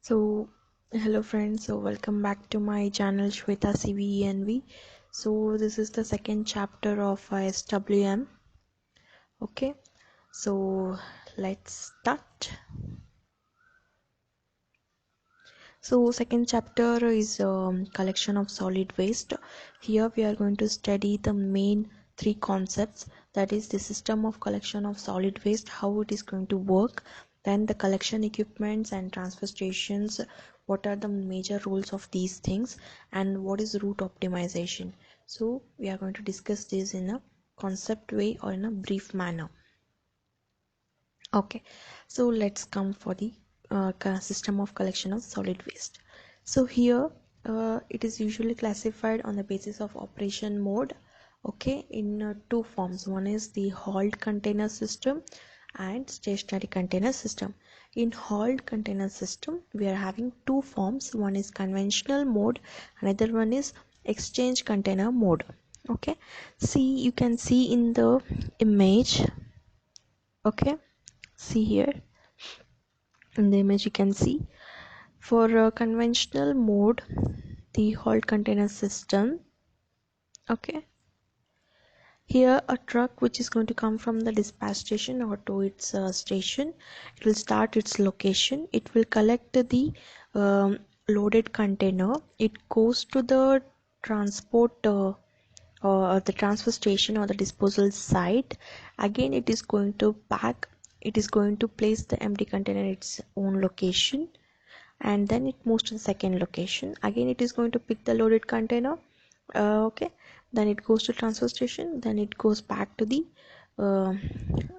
So, hello friends. So, welcome back to my channel Swetha CVENV. So, this is the second chapter of SWM. Okay, so let's start. So, second chapter is collection of solid waste. Here we are going to study the main three concepts, that is the system of collection of solid waste, how it is going to work, then the collection equipments and transfer stations, what are the major roles of these things, and what is route optimization. So we are going to discuss this in a concept way or in a brief manner. Okay, so let's come for the system of collection of solid waste. So here it is usually classified on the basis of operation mode, okay, in two forms. One is the hauled container system and stationary container system. In hauled container system we are having two forms. One is conventional mode, another one is exchange container mode. Okay, see, you can see in the image. Okay, see here in the image you can see, for conventional mode, the hauled container system. Okay, here a truck which is going to come from the dispatch station or to its station, it will start its location, it will collect the loaded container, it goes to the transport or the transfer station or the disposal site. Again it is going to pack, it is going to place the empty container at its own location, and then it moves to the second location. Again it is going to pick the loaded container, okay, then it goes to transfer station, then it goes back to the uh,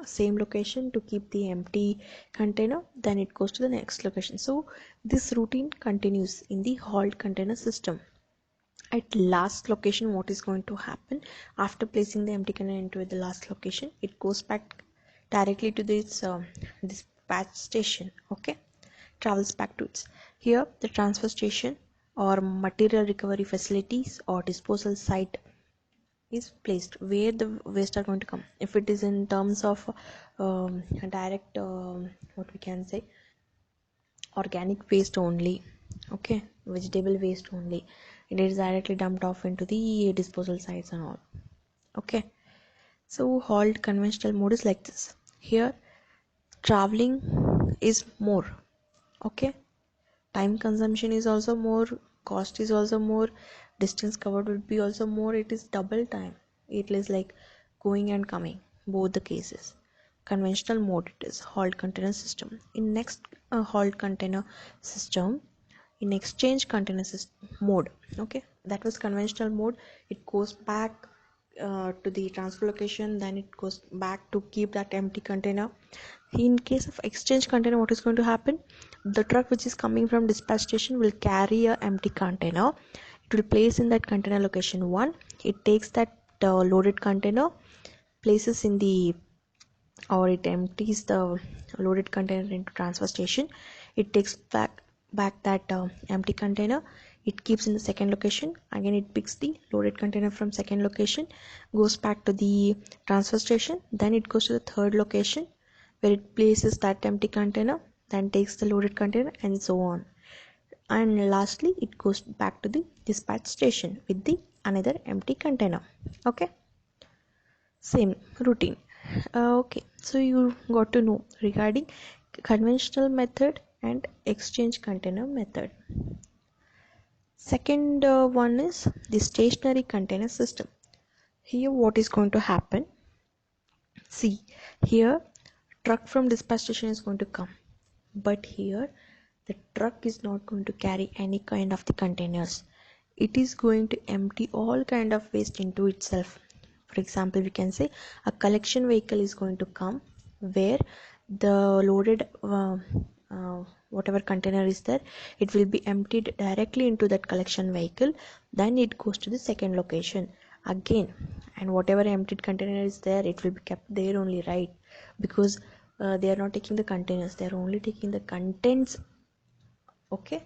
same location to keep the empty container, then it goes to the next location. So this routine continues in the hauled container system. At last location, what is going to happen after placing the empty container into the last location, it goes back directly to this dispatch station. Okay, travels back to its, here the transfer station or material recovery facilities or disposal site is placed where the waste are going to come. If it is in terms of direct what we can say, organic waste only, okay, vegetable waste only, it is directly dumped off into the disposal sites and all. Okay, so hauled conventional mode is like this. Here traveling is more, okay, time consumption is also more, cost is also more, distance covered would be also more, it is double time, it is like going and coming, both the cases. Conventional mode, it is hauled container system. In next hauled container system, in exchange container system mode, okay, that was conventional mode, it goes back to the transfer location, then it goes back to keep that empty container. In case of exchange container, what is going to happen, the truck which is coming from dispatch station will carry a empty container, it will place in that container location 1, it takes that loaded container, places in the, or it empties the loaded container into transfer station, it takes back that empty container, it keeps in the second location, again it picks the loaded container from second location, goes back to the transfer station, then it goes to the third location where it places that empty container, then takes the loaded container, and so on, and lastly it goes back to the dispatch station with the another empty container. Okay, same routine. Okay, so you got to know regarding conventional method and exchange container method. Second one is the stationary container system. Here what is going to happen, see, here truck from dispatch station is going to come, but here the truck is not going to carry any kind of the containers, it is going to empty all kind of waste into itself. For example, we can say a collection vehicle is going to come where the loaded whatever container is there, it will be emptied directly into that collection vehicle, then it goes to the second location again, and whatever emptied container is there, it will be kept there only, right? Because they are not taking the containers, they are only taking the contents, okay,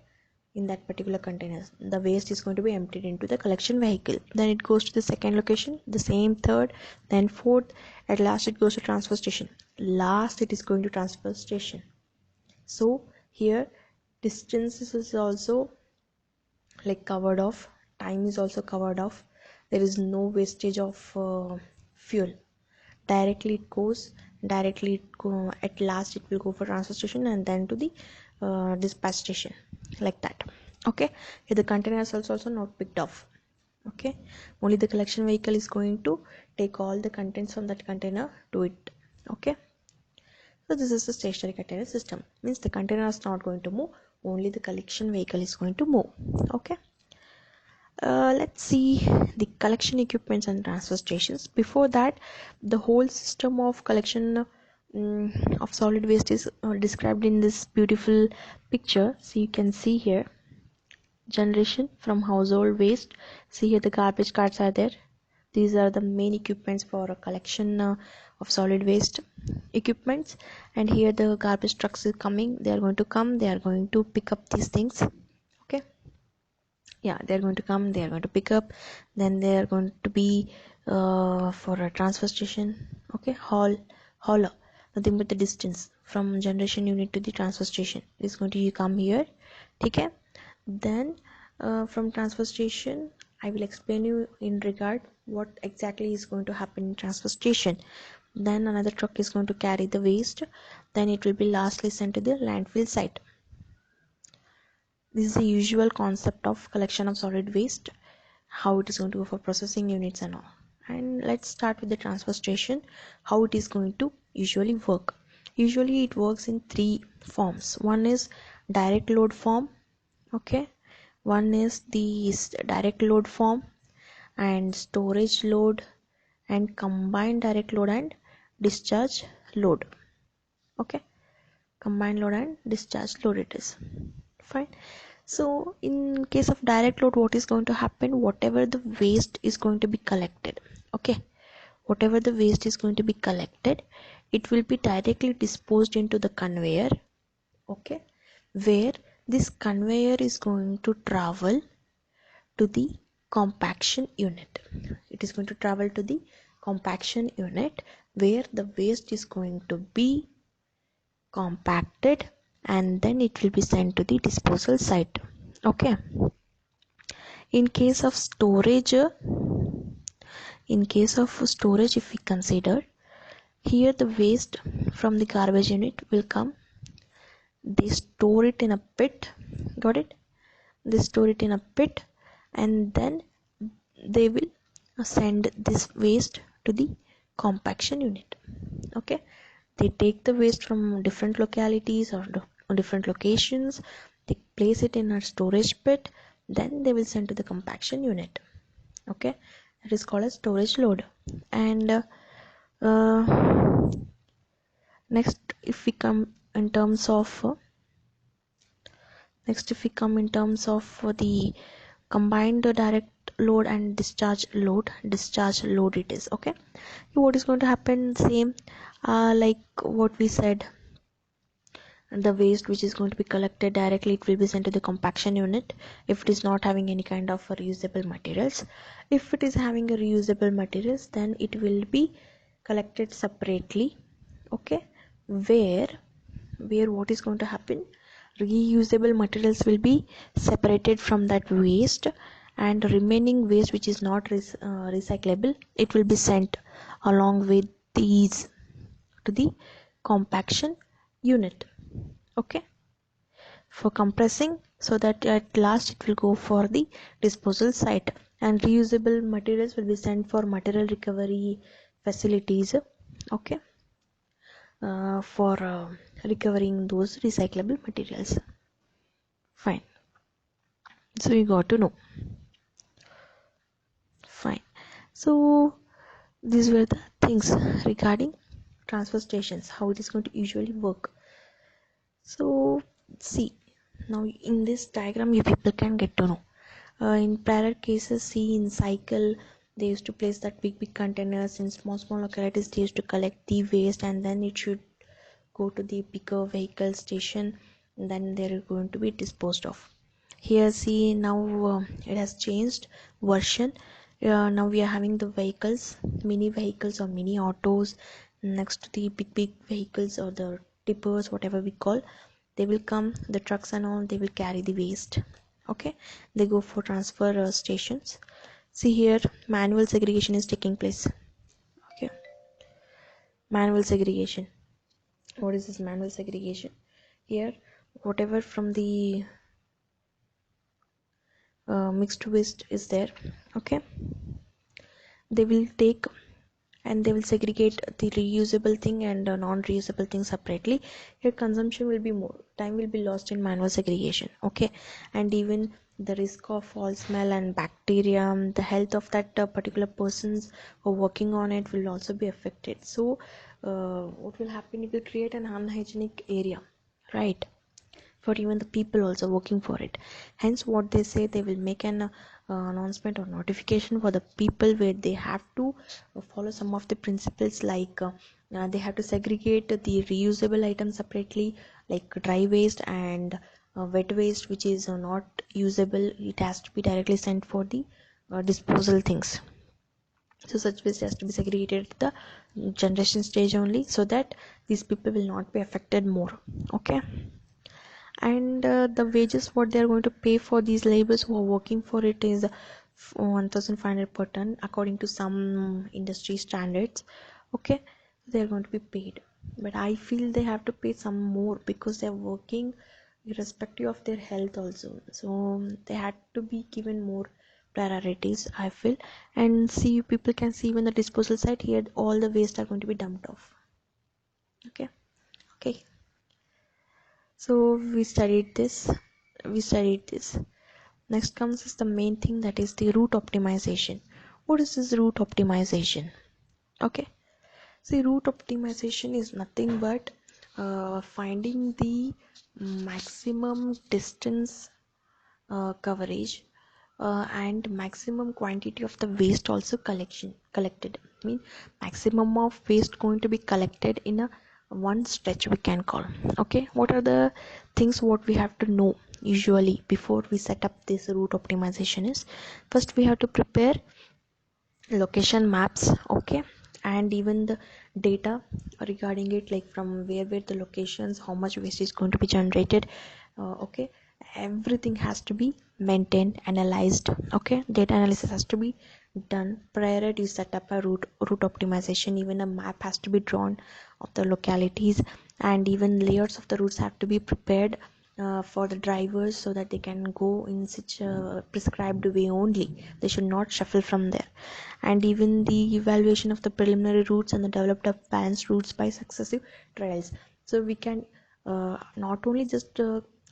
in that particular container. The waste is going to be emptied into the collection vehicle, then it goes to the second location, the same third, then fourth, at last it goes to transfer station, last it is going to transfer station. So here Distances is also like covered off, time is also covered off, there is no wastage of fuel. Directly it goes, at last it will go for transfer station and then to the dispatch station, like that. Okay, here the container is also not picked off. Okay, only the collection vehicle is going to take all the contents from that container to it. Okay, so this is the stationary container system, means the container is not going to move, only the collection vehicle is going to move. Okay, let's see the collection equipments and transfer stations. Before that, the whole system of collection of solid waste is described in this beautiful picture. So you can see here generation from household waste. See here the garbage carts are there. These are the main equipments for a collection of solid waste equipments. And here the garbage trucks is coming, they are going to come, they are going to pick up these things. Okay, yeah, they're going to come, they are going to pick up, then they are going to be for a transfer station. Okay, hauler, nothing but the distance from generation unit to the transfer station is going to come here. Okay, then from transfer station I will explain you in regard what exactly is going to happen in transfer station. Then another truck is going to carry the waste, then it will be lastly sent to the landfill site. This is the usual concept of collection of solid waste, how it is going to go for processing units and all. And let's start with the transfer station, how it is going to usually work. Usually it works in three forms. One is direct load form. Okay, one is the direct load form, and storage load, and combined direct load and discharge load. Okay, combined load and discharge load it is. Fine. So in case of direct load, what is going to happen, whatever the waste is going to be collected, okay, whatever the waste is going to be collected, it will be directly disposed into the conveyor. Okay, where this conveyor is going to travel to the compaction unit. It is going to travel to the compaction unit where the waste is going to be compacted, and then it will be sent to the disposal site. Okay, in case of storage, if we consider, here the waste from the garbage unit will come, they store it in a pit. Got it? They store it in a pit, and then they will send this waste to the compaction unit. Okay, they take the waste from different localities or different locations, they place it in a storage pit, then they will send to the compaction unit. Okay, that is called as storage load. And next if we come in terms of the combined direct load and discharge load it is. Okay, so what is going to happen, same like what we said, the waste which is going to be collected directly, it will be sent to the compaction unit if it is not having any kind of reusable materials. If it is having a reusable materials, then it will be collected separately. Okay, where what is going to happen, reusable materials will be separated from that waste, and remaining waste which is not recyclable, it will be sent along with these to the compaction unit. Okay, for compressing, so that at last it will go for the disposal site, and reusable materials will be sent for material recovery facilities. Okay, for recovering those recyclable materials. Fine, so you got to know. Fine, so these were the things regarding transfer stations, how it is going to usually work. So see, now in this diagram you people can get to know, in prior cases, see in cycle they used to place that big containers, in small localities they used to collect the waste, and then it should go to the bigger vehicle station, and then they're going to be disposed of. Here see, now it has changed version. Now we are having the vehicles, mini vehicles or mini autos next to the big vehicles or the tippers, whatever we call, they will come, the trucks and all, they will carry the waste. Okay, they go for transfer stations. See here, manual segregation is taking place. Okay, manual segregation. What is this manual segregation? Here, whatever from the mixed waste is there, okay, they will take and they will segregate the reusable thing and non-reusable thing separately. Here consumption will be more, time will be lost in manual segregation. Okay, and even the risk of foul smell and bacteria, the health of that particular persons who are working on it will also be affected. So what will happen, it will create an unhygienic area, right, for even the people also working for it. Hence what they say, they will make an announcement or notification for the people where they have to follow some of the principles, like they have to segregate the reusable items separately, like dry waste and wet waste which is not usable, it has to be directly sent for the disposal things. So such waste has to be segregated at the generation stage only, so that these people will not be affected more. Okay, and the wages what they are going to pay for these laborers who are working for it is 1500 per ton according to some industry standards. Okay, they are going to be paid, but I feel they have to pay some more because they are working irrespective of their health also, so they had to be given more priorities, I feel. And see, people can see when the disposal site here, all the waste are going to be dumped off. Okay, okay, so we studied this. Next comes is the main thing, that is the route optimization. What is this route optimization? Okay, see, route optimization is nothing but finding the maximum distance coverage and maximum quantity of the waste also collected. I mean, maximum of waste going to be collected in a one stretch, we can call. Okay, what are the things what we have to know usually before we set up this route optimization is, first we have to prepare location maps. Okay, and even the data regarding it, like from where the locations, how much waste is going to be generated. Okay, everything has to be maintained, analyzed. Okay, data analysis has to be done prior to set up a route optimization. Even a map has to be drawn of the localities, and even layers of the routes have to be prepared for the drivers, so that they can go in such a prescribed way only, they should not shuffle from there. And even the evaluation of the preliminary routes and the developed of balanced routes by successive trials. So we can not only just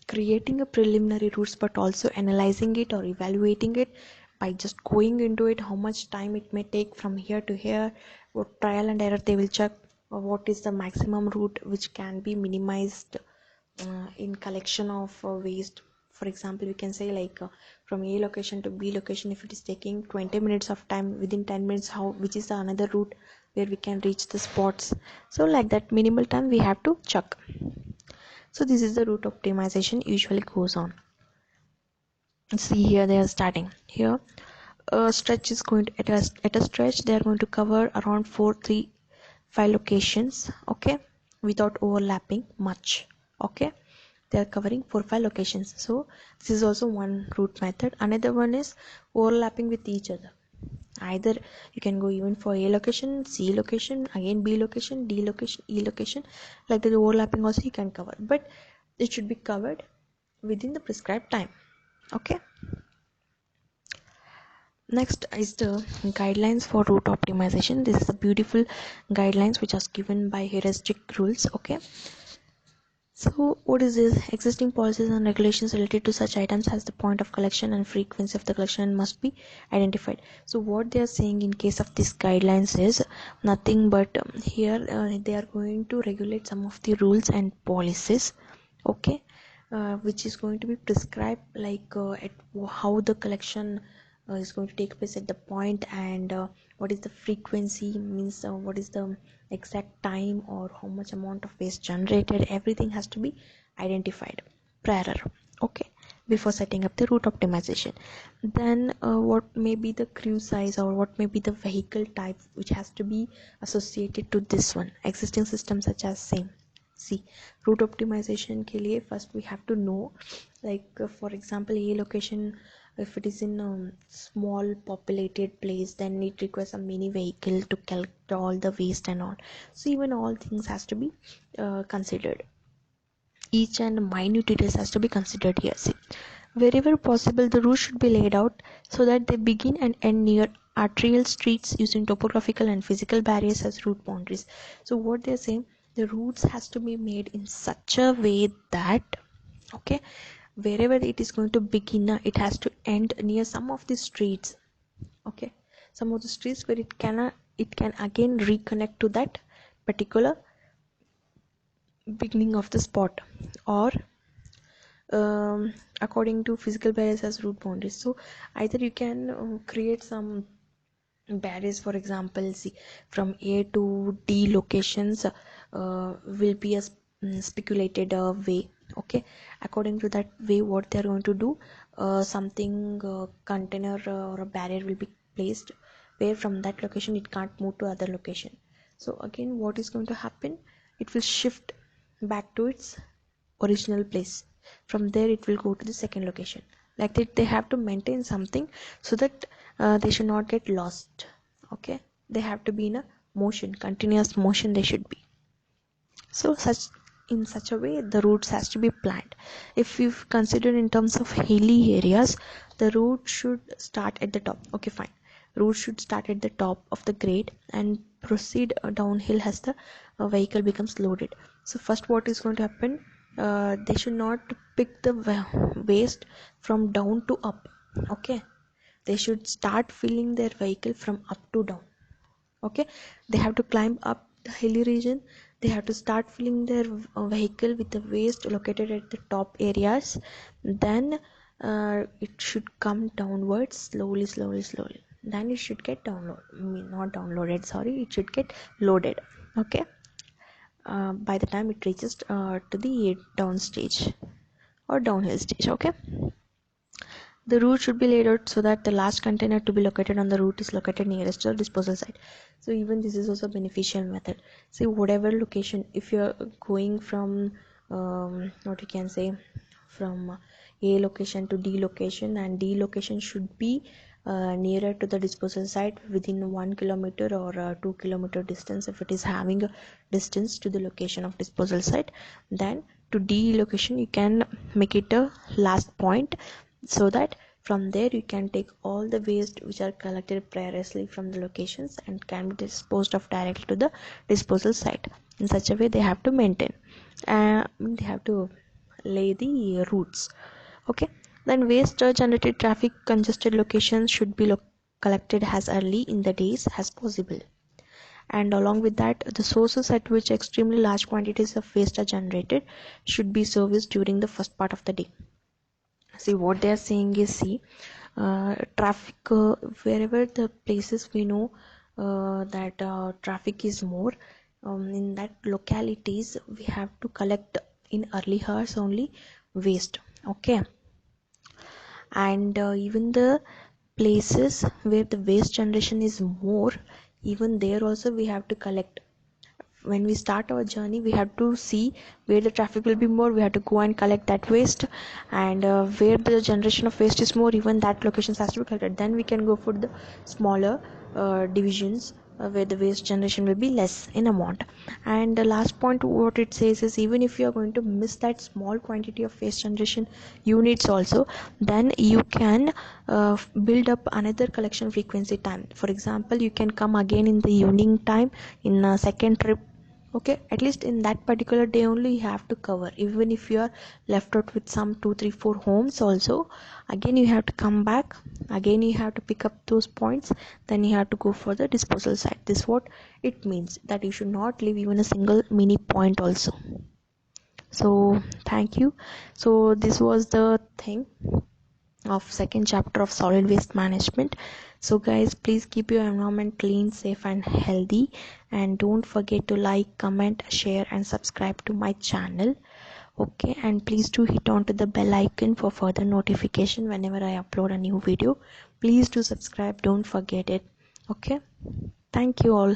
creating a preliminary routes, but also analyzing it or evaluating it by just going into it, how much time it may take from here to here, what trial and error they will check, or what is the maximum route which can be minimized in collection of waste. For example, we can say, like from A location to B location, if it is taking 20 minutes of time, within 10 minutes, how, which is the another route where we can reach the spots. So like that minimal time we have to check. So this is the route optimization usually goes on. See, here they are starting here. A stretch is going to, at a stretch they are going to cover around 5 locations. Okay, without overlapping much. Okay, they are covering 4-5 locations. So this is also one route method. Another one is overlapping with each other. Either you can go even for A location, C location, again B location, D location, E location, like the overlapping also you can cover, but it should be covered within the prescribed time. Okay, next is the guidelines for route optimization. This is the beautiful guidelines which are given by heuristic rules. Okay, so what is this? Existing policies and regulations related to such items as the point of collection and frequency of the collection must be identified. So what they are saying in case of these guidelines is nothing but here they are going to regulate some of the rules and policies. Okay, which is going to be prescribed, like at how the collection is going to take place at the point, and what is the frequency, means what is the exact time or how much amount of waste generated. Everything has to be identified prior. Okay, before setting up the route optimization. Then what may be the crew size, or what may be the vehicle type which has to be associated to this one existing system, such as same See, route optimization के लिए first we have to know, like for example a location, if it is in a small populated place, then it requires a mini vehicle to collect all the waste and all. So even all things has to be considered. Each and minute details has to be considered here. See, wherever possible the route should be laid out so that they begin and end near arterial streets using topographical and physical barriers as route boundaries. So what they're saying, the routes has to be made in such a way that, okay, wherever it is going to begin, it has to end near some of the streets, okay, some of the streets where it can again reconnect to that particular beginning of the spot, or according to physical barriers as route boundaries. So either you can create some barriers, for example, see, from A to D locations will be a speculated way, okay. According to that way, what they're going to do, something container or a barrier will be placed where from that location it can't move to other location. So again what is going to happen, it will shift back to its original place. From there it will go to the second location. Like that they have to maintain something so that they should not get lost, okay. They have to be in a motion, continuous motion they should be. So in such a way the routes has to be planned. If you consider in terms of hilly areas, the route should start at the top, okay, fine. Route should start at the top of the grade and proceed downhill as the vehicle becomes loaded. So first what is going to happen, they should not pick the waste from down to up, okay. They should start filling their vehicle from up to down, okay. They have to climb up the hilly region, they have to start filling their vehicle with the waste located at the top areas. Then it should come downwards slowly, then it should get not downloaded, sorry, it should get loaded, okay. By the time it reaches to the down stage or downhill stage, okay. The route should be laid out so that the last container to be located on the route is located nearest to the disposal site. So even this is also a beneficial method. See, whatever location, if you're going from what you can say, from A location to D location, and D location should be nearer to the disposal site within 1 kilometer or 2 kilometer distance. If it is having a distance to the location of disposal site, then to D location you can make it a last point, so that from there you can take all the waste which are collected previously from the locations and can be disposed of directly to the disposal site. In such a way they have to maintain, they have to lay the routes, okay. Then waste generated traffic congested locations should be collected as early in the days as possible, and along with that the sources at which extremely large quantities of waste are generated should be serviced during the first part of the day. See, what they are saying is, see, traffic, wherever the places we know that traffic is more, in that localities we have to collect in early hours only waste, okay. And even the places where the waste generation is more, even there also we have to collect. When we start our journey we have to see where the traffic will be more, we have to go and collect that waste, and where the generation of waste is more, even that locations has to be collected. Then we can go for the smaller divisions where the waste generation will be less in amount. And the last point what it says is, even if you are going to miss that small quantity of waste generation units also, then you can build up another collection frequency time. For example, you can come again in the evening time in a second trip, okay. At least in that particular day only you have to cover, even if you are left out with some 2 3 4 homes also, again you have to come back, again you have to pick up those points, then you have to go for the disposal site. This is what it means, that you should not leave even a single mini point also. So thank you. So this was the thing of second chapter of solid waste management. So guys, please keep your environment clean, safe and healthy, and don't forget to like, comment, share and subscribe to my channel, okay. And please do hit on to the bell icon for further notification whenever I upload a new video. Please do subscribe, don't forget it, okay. Thank you all.